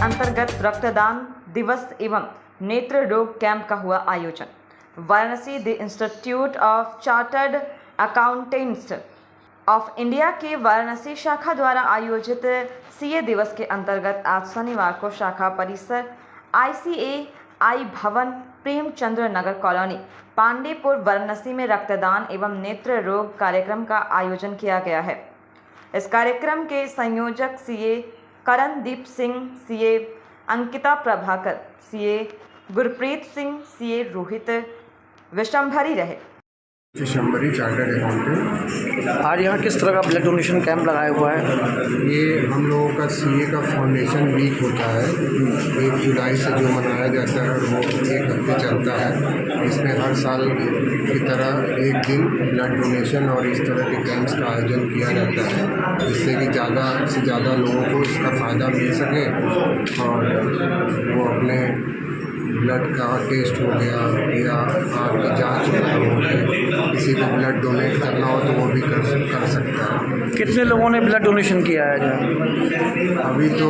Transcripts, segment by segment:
अंतर्गत रक्तदान दिवस एवं नेत्र रोग कैंप का हुआ आयोजन। Varanasi the institute of chartered accountants of India के वाराणसी शाखा द्वारा आयोजित सीए दिवस के अंतर्गत आज शनिवार को शाखा परिसर ICAI भवन प्रेमचंद्र नगर कॉलोनी पांडेपुर वाराणसी में रक्तदान एवं नेत्र रोग कार्यक्रम का आयोजन किया गया है। इस कार्यक्रम के संयोजक CA Karandeep Singh, CA Ankita Prabhakar, CA Gurpreet Singh, CA Rohit विशंभरी रहे। विशंभरी चार्टर्ड अकाउंटेंट। आज यहाँ किस तरह का ब्लड डोनेशन कैंप लगाया हुआ है? ये हम लोगों का CA का फाउंडेशन वीक होता है, 1 जुलाई से जो मनाया जाता है वो 1 हफ्ते चलता है। इसमें हर साल की तरह एक दिन ब्लड डोनेशन और इस तरह के कैंप्स का आयोजन किया जाता है, जिससे कि ज़्यादा से ज़्यादा लोगों को इसका फ़ायदा मिल सके और वो अपने ब्लड का टेस्ट हो गया या आपकी जांच हो गई, किसी को ब्लड डोनेट करना हो तो वो भी कर सकता है। कितने लोगों ने ब्लड डोनेशन किया है? अभी तो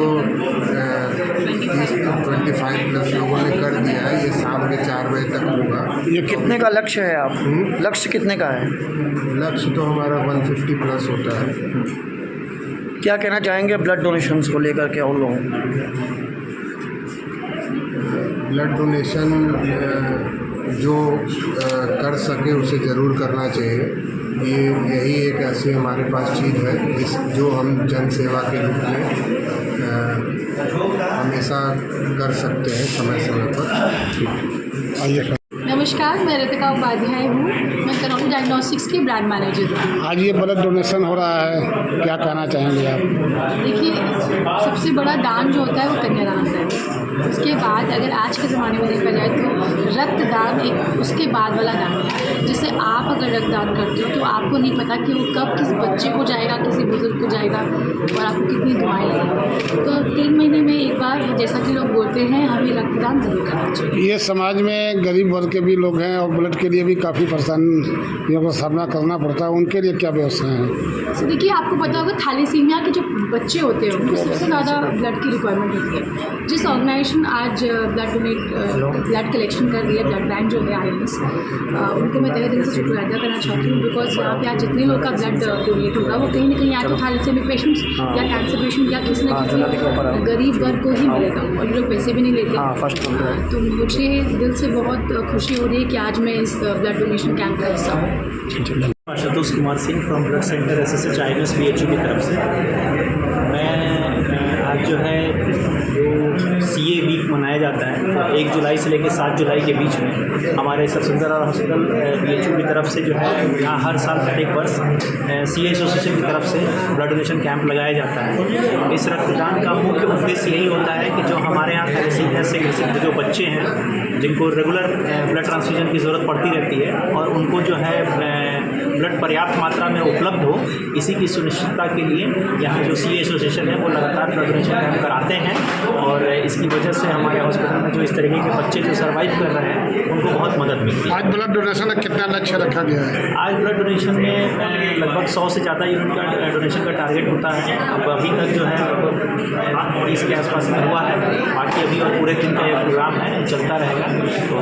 25 प्लस लोगों ने कर दिया है। ये शाम के 4 बजे तक होगा। ये कितने का लक्ष्य है आप? लक्ष्य कितने का है? लक्ष्य तो हमारा 150 प्लस होता है। क्या कहना चाहेंगे ब्लड डोनेशंस को लेकर के उन लोगों? ब्लड डोनेशन जो कर सके उसे ज़रूर करना चाहिए। यही एक ऐसी हमारे पास चीज़ है जो हम जन सेवा के रूप में हमेशा कर सकते हैं समय समय पर। आइए। नमस्कार, मैं रितिका उपाध्याय हूँ। मैं करोना डायग्नोस्टिक्स की ब्रांड मैनेजर हूँ। आज ये ब्लड डोनेशन हो रहा है, क्या कहना चाहेंगे आप? देखिए, सबसे बड़ा दान जो होता है वो कन्यादान है। उसके बाद अगर आज के ज़माने में देखा जाए तो रक्तदान एक उसके बाद वाला दान है। जैसे आप अगर रक्तदान करते हो तो आपको नहीं पता कि वो कब किस बच्चे को जाएगा, किसी बुजुर्ग को जाएगा और आपको कितनी दुआएं लगेंगी। तो 3 महीने में एक बार, जैसा कि लोग बोलते हैं, हमें रक्तदान जरूर करना चाहिए। ये समाज में गरीब वर्ग के भी लोग हैं और ब्लड के लिए भी काफ़ी परेशानियों का सामना करना पड़ता है, उनके लिए क्या व्यवस्था है? तो देखिए, आपको पता होगा थैलेसीमिया के जो बच्चे होते हैं उनको सबसे ज़्यादा ब्लड की रिक्वायरमेंट होती है। जिस ऑर्गेनाइजेशन आज ब्लड कलेक्शन कर रही है, ब्लड बैंक जो है IMS, उनको मैं तहे दिल से शुक्रिया अदा करना चाहती हूँ। बिकॉज यहाँ पे आज जितने लोग का ब्लड डोनेट होगा वो कहीं ना कहीं या तो थैलेसीमिक पेशेंट्स या कैंसर पेशेंट या किसी न किसी गरीब वर्ग को ही मिलेगा और ये लोग पैसे भी नहीं लेते। तो मुझे दिल से बहुत खुशी हो रही है कि आज मैं इस ब्लड डोनेशन कैंप का हिस्सा हूँ। Ashutosh Kumar Singh from blood centre SSH IMS BHU की तरफ से। मैं आज जो है जो CA वीक मनाया जाता है 1 जुलाई से लेकर 7 जुलाई के बीच में हमारे सर सुंदर हॉस्पिटल BHU की तरफ से जो है यहाँ हर साल प्रत्येक वर्ष CA एसोसिएशन की तरफ से ब्लड डोनेशन कैंप लगाया जाता है। इस रक्तदान का मुख्य उद्देश्य यही होता है कि जो हमारे यहाँ थैलेसीमिया से ग्रसित जो बच्चे हैं जिनको रेगुलर ब्लड ट्रांसफ्यूजन की ज़रूरत पड़ती रहती है और उनको जो है ब्लड पर्याप्त मात्रा में उपलब्ध हो, इसी की सुनिश्चितता के लिए यहाँ जो CA एसोसिएशन है वो लगातार ब्लड डोनेशन कैंप कराते हैं और इसकी वजह से हमारे हॉस्पिटल में जो इस तरीके के बच्चे जो सर्वाइव कर रहे हैं उनको बहुत मदद मिलती है। आज ब्लड डोनेशन का कितना लक्ष्य रखा गया है? आज ब्लड डोनेशन में लगभग 100 से ज़्यादा यूनिट का डोनेशन का टारगेट होता है। अब अभी तक जो है लगभग 30 के आसपास में हुआ है। बाकी अभी और पूरे दिन का ये प्रोग्राम है, चलता रहेगा। तो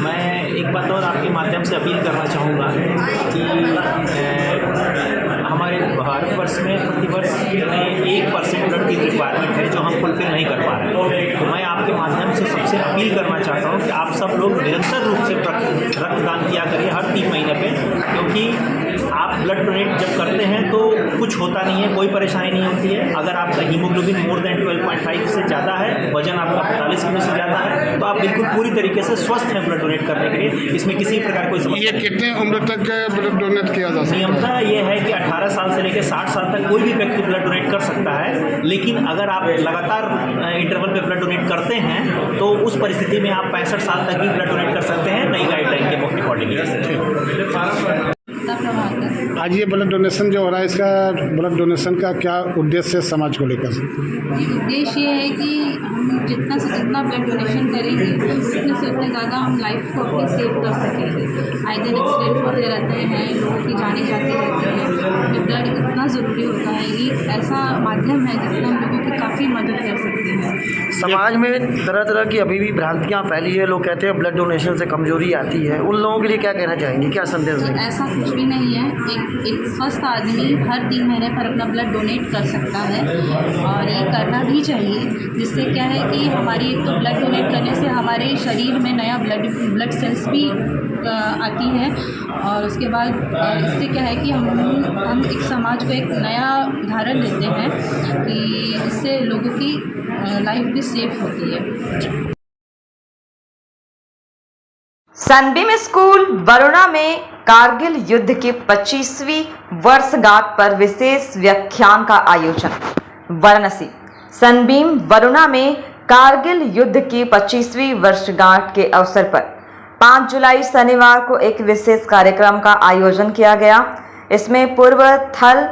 मैं एक बात और आपके माध्यम से अपील करना चाहूँगा कि हमारे भारतवर्ष में प्रतिवर्ष 1% ब्लड की रिक्वायरमेंट है जो हम फुलफिल नहीं कर पा रहे हैं। तो मैं आपके माध्यम से सबसे अपील करना चाहता हूँ कि आप सब लोग निरंतर रूप से रक्तदान किया करिए हर 3 महीने पे, क्योंकि आप ब्लड डोनेट जब करते हैं तो कुछ होता नहीं है, कोई परेशानी नहीं होती है। अगर आपका हीमोग्लोबिन मोर देन 12.5 से ज़्यादा है, वजन आपका 45 किलो से ज़्यादा है, तो आप बिल्कुल पूरी तरीके से स्वस्थ हैं ब्लड डोनेट करने के लिए। इसमें किसी प्रकार कोई समस्या। ये कितने उम्र तक ब्लड डोनेट किया जा सकता है? नियमतः ये है कि 18 साल से लेकर 60 साल तक कोई भी व्यक्ति ब्लड डोनेट कर सकता है, लेकिन अगर आप लगातार इंटरवल पे ब्लड डोनेट करते हैं तो उस परिस्थिति में आप 65 साल तक भी ब्लड डोनेट कर सकते हैं नई गाइडलाइन के अकॉर्डिंगली। आज ये ब्लड डोनेशन जो हो रहा है, इसका ब्लड डोनेशन का क्या उद्देश्य है समाज को लेकर? उद्देश्य ये है कि हम जितना से जितना ब्लड डोनेशन करेंगे उतने से उतने ज़्यादा हम लाइफ को अपनी सेव कर सकेंगे। आए दिन एक्सीडेंट होते रहते हैं, लोगों की जाने जाती रहती हैं, तो ब्लड इतना ज़रूरी होता है। ये ऐसा माध्यम है जिससे हम लोगों की काफ़ी मदद कर सकते हैं। समाज में तरह तरह की अभी भी भ्रांतियाँ फैली है। लोग कहते हैं ब्लड डोनेशन से कमजोरी आती है। उन लोगों के लिए क्या कहना चाहेंगे, क्या संदेश देंगे? ऐसा कुछ भी नहीं है। एक स्वस्थ आदमी हर 3 महीने पर अपना ब्लड डोनेट कर सकता है और ये करना भी चाहिए, जिससे क्या है कि हमारी एक तो ब्लड डोनेट करने से हमारे शरीर में नया ब्लड सेल्स भी आती है और उसके बाद इससे क्या है कि हम एक समाज को एक नया उदाहरण देते हैं कि इससे लोगों की लाइफ भी सेफ होती है। सनबीम स्कूल वरुणा में कारगिल युद्ध की 25वीं वर्षगांठ पर विशेष व्याख्यान का आयोजन। वाराणसी सनबीम वरुणा में कारगिल युद्ध की 25वीं वर्षगांठ के अवसर पर 5 जुलाई शनिवार को एक विशेष कार्यक्रम का आयोजन किया गया। इसमें पूर्व थल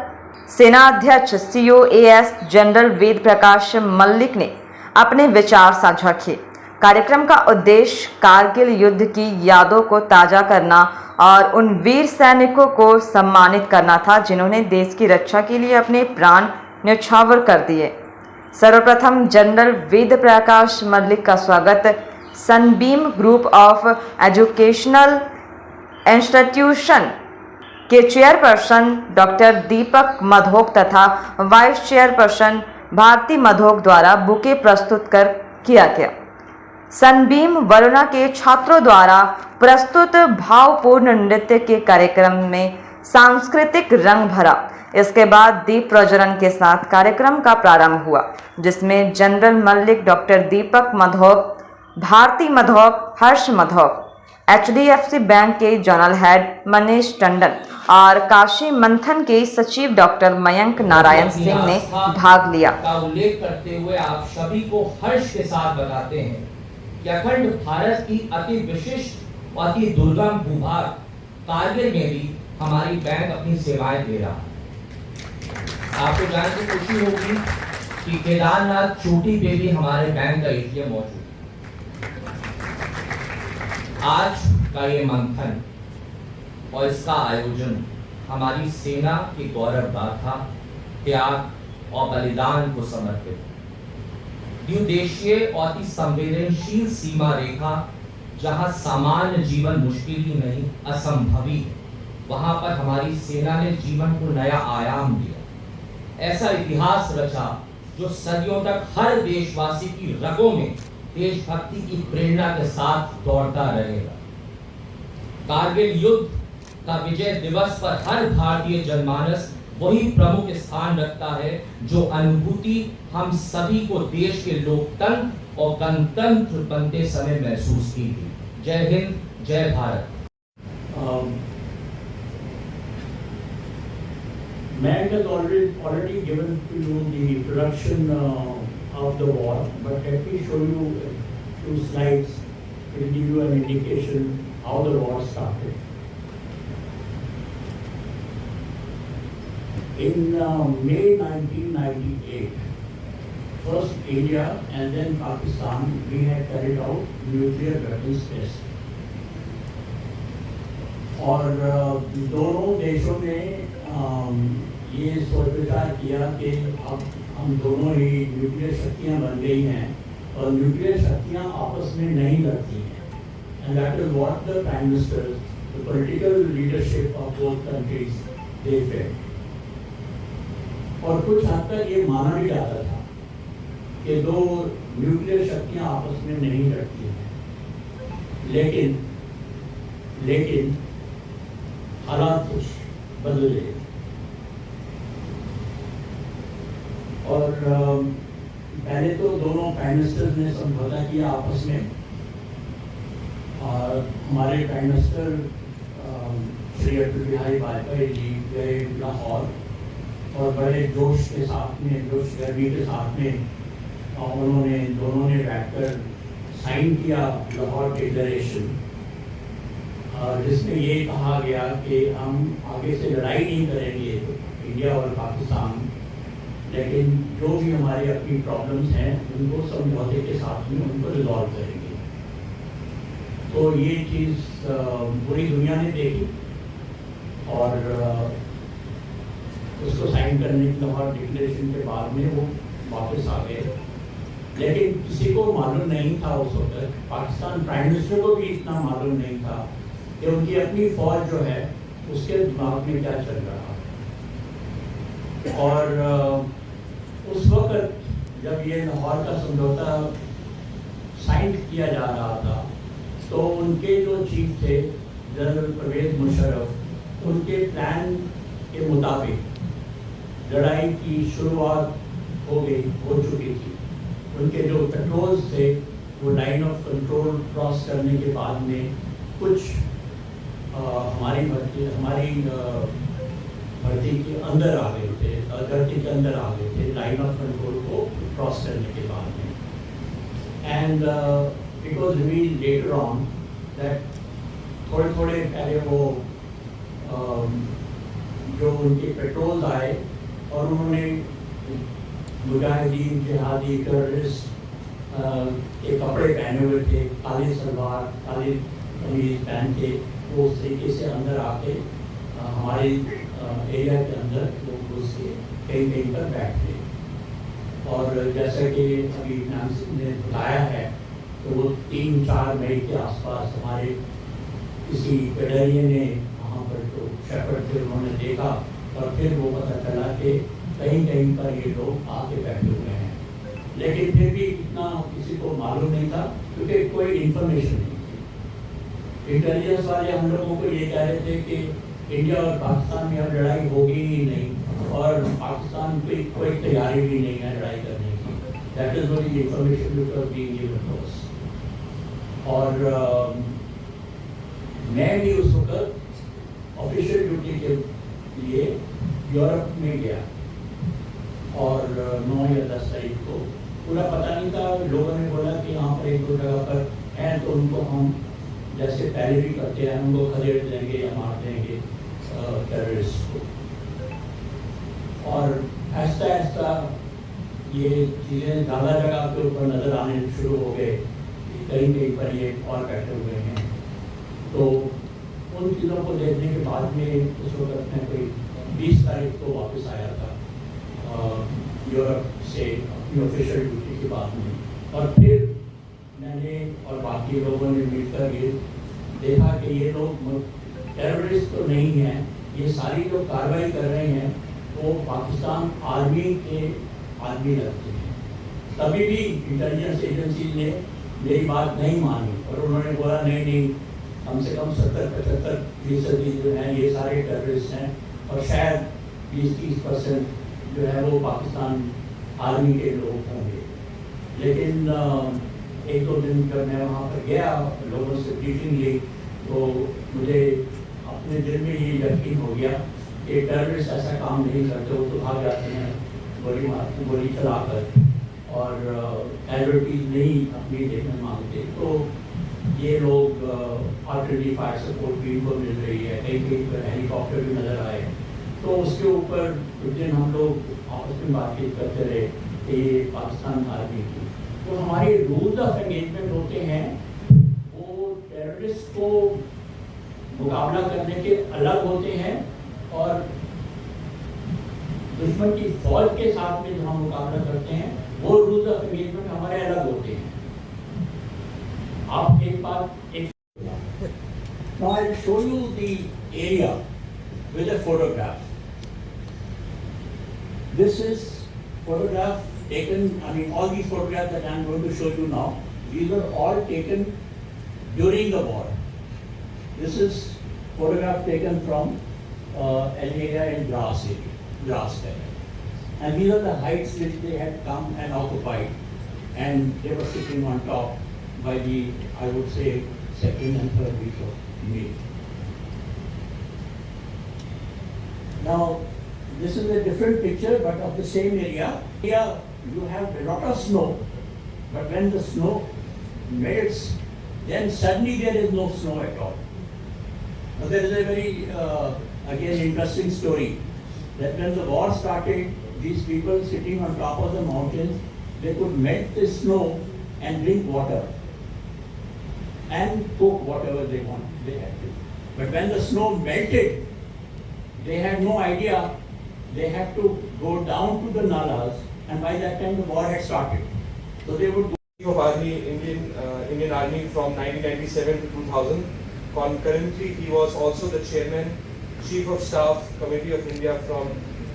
सेनाध्यक्ष COAS जनरल वेद प्रकाश मल्लिक ने अपने विचार साझा किए। कार्यक्रम का उद्देश्य कारगिल युद्ध की यादों को ताज़ा करना और उन वीर सैनिकों को सम्मानित करना था जिन्होंने देश की रक्षा के लिए अपने प्राण न्यौछावर कर दिए। सर्वप्रथम जनरल वेद प्रकाश मल्लिक का स्वागत Sunbeam group of educational institution के चेयरपर्सन डॉक्टर दीपक मधोक तथा वाइस चेयरपर्सन भारती मधोक द्वारा बुके प्रस्तुत कर किया गया। सनबीम वरुणा के छात्रों द्वारा प्रस्तुत भावपूर्ण नृत्य के कार्यक्रम में सांस्कृतिक रंग भरा। इसके बाद दीप प्रज्वलन के साथ कार्यक्रम का प्रारंभ हुआ, जिसमें जनरल मल्लिक, डॉक्टर दीपक मधोक, भारती मधोक, हर्ष मधोक, HDFC बैंक के जनरल हेड मनीष टंडन और काशी मंथन के सचिव डॉक्टर मयंक नारायण सिंह ने भाग लिया। का उल्लेख करते हुए आप सभी को हर्ष के साथ बताते हैं कि अखंड भारत की अति विशिष्ट और अति दुर्गम भूभाग कारगिल में भी हमारी बैंक अपनी सेवाएं दे रहा है। आपको जानकर खुशी होगी कि केदारनाथ चोटी पे भी हमारे बैंक का ATM मौजूद है। आज का ये मंथन और इसका आयोजन हमारी सेना की गौरव गाथा, त्याग और बलिदान को समर्पित द्विउद्देशीय और अति संवेदनशील सीमा रेखा, जहां सामान्य जीवन मुश्किल ही नहीं असंभव ही, वहां पर हमारी सेना ने जीवन को नया आयाम दिया। ऐसा इतिहास रचा जो सदियों तक हर देशवासी की रगों में देशभक्ति की प्रेरणा के साथ दौड़ता रहेगा। कारगिल युद्ध का विजय दिवस पर हर भारतीय जनमानस वही प्रमुख स्थान रखता है जो अनुभूति हम सभी को देश के लोकतंत्र और गणतंत्र बनते समय महसूस की थी। जय हिंद, जय Bharat. Mayank has already given to you the introduction of the war, but let me show you a few slides to give you an indication how the war started. In May 1998, first India and then Pakistan, we had carried out nuclear weapons test. और दोनों देशों ने ये सोच विचार किया कि अब हम दोनों ही न्यूक्लियर शक्तियाँ बन गई हैं और न्यूक्लियर शक्तियाँ आपस में नहीं लड़ती हैं। And that is what the prime minister, the political leadership of both countries they failed. और कुछ हद तक ये माना भी जाता था कि दो न्यूक्लियर शक्तियाँ आपस में नहीं लड़ती हैं, लेकिन हालात कुछ बदल गए और पहले तो दोनों प्राइम मिनिस्टर्स ने समझौता किया आपस में। और हमारे प्राइम मिनिस्टर श्री अटल बिहारी वाजपेयी जी गए लाहौर और बड़े जोश के साथ में, जोश गर्मी के साथ में उन्होंने दोनों ने बैठकर साइन किया लाहौर डिक्लेरेशन, जिसमें ये कहा गया कि हम आगे से लड़ाई नहीं करेंगे इंडिया और पाकिस्तान, लेकिन जो भी हमारे अपनी प्रॉब्लम्स हैं उनको समझौते के साथ में उनको रिजॉल्व करेंगे। तो ये चीज़ पूरी दुनिया ने देखी और उसको साइन करने की लाहौर डिक्लेरेशन के बाद में वो वापस आ गए लेकिन किसी को मालूम नहीं था उस वक्त, पाकिस्तान प्राइम मिनिस्टर को भी इतना मालूम नहीं था कि उनकी अपनी फौज जो है उसके दिमाग में क्या चल रहा है। और उस वक्त जब ये लाहौर का समझौता साइन किया जा रहा था तो उनके जो चीफ थे जनरल परवेज मुशर्रफ, उनके प्लान के मुताबिक लड़ाई की शुरुआत हो चुकी थी। उनके जो पेट्रोल्स थे वो लाइन ऑफ कंट्रोल क्रॉस करने के बाद में कुछ हमारी भर्ती के अंदर आ गए थे, धरती के अंदर आ गए थे लाइन ऑफ कंट्रोल को क्रॉस करने के बाद में। And it was revealed later on that थोड़े पहले वो जो उनके पेट्रोल्स आए और उन्होंने मुजाहिदीन, जिहादी, टेररिस्ट के कपड़े पहने हुए थे, काली सलवार, काली कमीज पहन के वो उस तरीके से अंदर आके हमारे एरिया के अंदर वो घुस के कहीं पर बैठ गए। और जैसा कि अभी नैन्सी ने बताया है तो वो 3-4 मई के आसपास हमारे किसी पेडरिए ने वहाँ पर जो शेफर्ड थे उन्होंने देखा और फिर वो पता चला कि कहीं पर ये लोग आके बैठे हुए हैं। लेकिन फिर भी इतना किसी को मालूम नहीं था क्योंकि कोई इंफॉर्मेशन नहीं थी। इंटेलिजेंस वाले हम लोगों को ये कह रहे थे कि इंडिया और पाकिस्तान में अब लड़ाई होगी ही नहीं और पाकिस्तान की कोई तैयारी भी नहीं है लड़ाई करने की। That is what the information which was being given to us. और मैं भी उस वक्त ऑफिशियल ड्यूटी के लिए यूरोप में गया और 9 या 10 तारीख को पूरा पता नहीं था। लोगों ने बोला कि यहाँ पर 1-2 जगह पर हैं तो उनको हम जैसे पहले भी करते हैं उनको खदेड़ देंगे या मार देंगे टेररिस्ट को। और ऐसा ये चीज़ें ज़्यादा जगह के ऊपर नज़र आने शुरू हो गए, कहीं पर ये और बैठे हुए हैं। तो उन चीज़ों को देखने के बाद में उस वक्त मैं कोई 20 तारीख को वापस आया था यूरोप से अपनी ऑफिशियल ड्यूटी के बाद में। और फिर मैंने और बाकी लोगों ने मिलकर ये देखा कि ये लोग टेररिस्ट तो नहीं हैं, ये सारी जो कार्रवाई कर रहे हैं वो पाकिस्तान आर्मी के आदमी लगते हैं। तभी भी इंटेलिजेंस एजेंसी ने मेरी बात नहीं मानी और उन्होंने बोला नहीं कम से कम 70-75% जो हैं ये सारे टेररिस्ट हैं और शायद 20-30% जो है वो पाकिस्तान आर्मी के लोग होंगे। लेकिन 1-2 दिन जब मैं वहाँ पर गया लोगों से ब्रीफिंग ली तो मुझे अपने दिल में ये यकीन हो गया कि टेररिस्ट ऐसा काम नहीं करते, वो तो भाग जाते हैं गोली चलाकर और कैजुअल्टीज नहीं अपनी देखने मांगते। तो ये लोग आर्टिलरी फायर सपोर्ट भी इनको मिल रही है, कहीं पर हेलीकॉप्टर भी नज़र आए। तो उसके ऊपर उस दिन हम लोग आपस में बातचीत करते रहे कि ये पाकिस्तान आर्मी की तो हमारे रूल्स ऑफ एंगेजमेंट होते हैं वो टेररिस्ट को मुकाबला करने के अलग होते हैं और दुश्मन की फौज के साथ में जो हम मुकाबला करते हैं वो रूल्स ऑफ एंगेजमेंट हमारे अलग होते हैं। आप एक बात Now I'll show you the area with a photograph. This is photograph taken, I mean all these photographs that I'm going to show you now, these were all taken during the war. This is photograph taken from Algeria and Gras area. And these are the heights which they had come and occupied and they were sitting on top by the, I would say, 2nd and 3rd week of May. Now, this is a different picture, but of the same area. Here, you have a lot of snow, but when the snow melts, then suddenly there is no snow at all. Now, there is a very, again, interesting story that when the war started, these people sitting on top of the mountains, they could melt the snow and drink water and cook whatever they want, they had to. But when the snow melted, they had no idea. They had to go down to the nalas, and by that time the war had started. So they would go of Army, Indian Army from 1997 to 2000. Concurrently, he was also the chairman, Chief of Staff, Committee of India from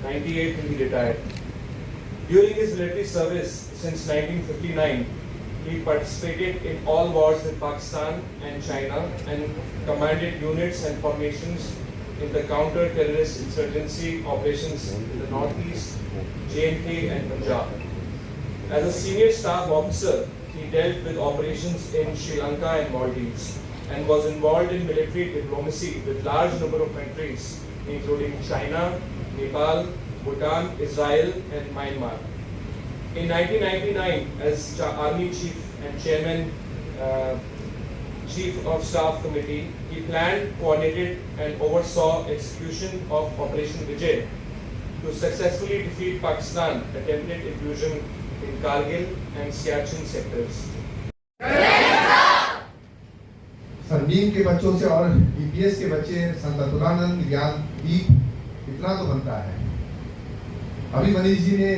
98 till he retired. During his military service since 1959, he participated in all wars with Pakistan and China and commanded units and formations in the counter-terrorist insurgency operations in the Northeast, J&K and Punjab. As a senior staff officer, he dealt with operations in Sri Lanka and Maldives and was involved in military diplomacy with large number of countries including China, Nepal, Bhutan, Israel and Myanmar. In 1999, as Army Chief and Chairman, Chief of Staff Committee, he planned, coordinated and oversaw execution of Operation Vijay to successfully defeat Pakistan attempted intrusion in Kargil and Siachen sectors. Sandeep के बच्चों से और DPS के बच्चे संत अतुलानंद ज्ञान दीप इतना तो बनता है। अभी मनीष जी ने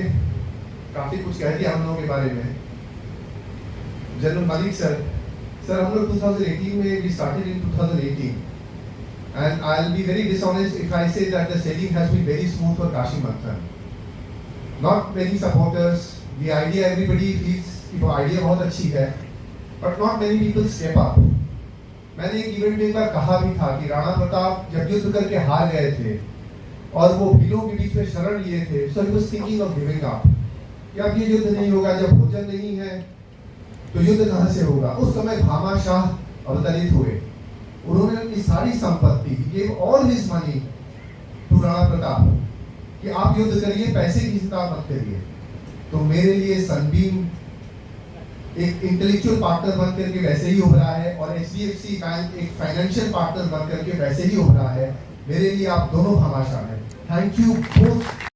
काफी कुछ कह दिया हम लोगों के बारे में। जनरल मलिक सर हम लोग 2018 में we started in 2018 and I'll be very dishonest if I say that the sailing has been very smooth for Kashi Manthan. Not many supporters, the idea everybody feels कि वो idea बहुत अच्छी है, but not many people step up. मैंने एक event में एक बार कहा भी था कि राणा प्रताप जब युद्ध करके हार गए थे और वो भीलों के बीच में शरण लिए थे, so he was thinking of giving up. कि अब ये युद्ध नहीं होगा, जब भोजन नहीं है तो युद्ध कहाँ से होगा। उस समय भामा शाह अवतरित हुए, उन्होंने अपनी सारी संपत्ति gave all his money to Rana Pratap कि आप युद्ध करिए, पैसे की चिंता मत करिए। तो मेरे लिए सनबीम एक इंटेलेक्चुअल पार्टनर बन करके वैसे ही उभरा है और HDFC बैंक एक फाइनेंशियल पार्टनर बन करके वैसे ही उभरा है। मेरे लिए आप दोनों भामाशाह हैं। Thank you both.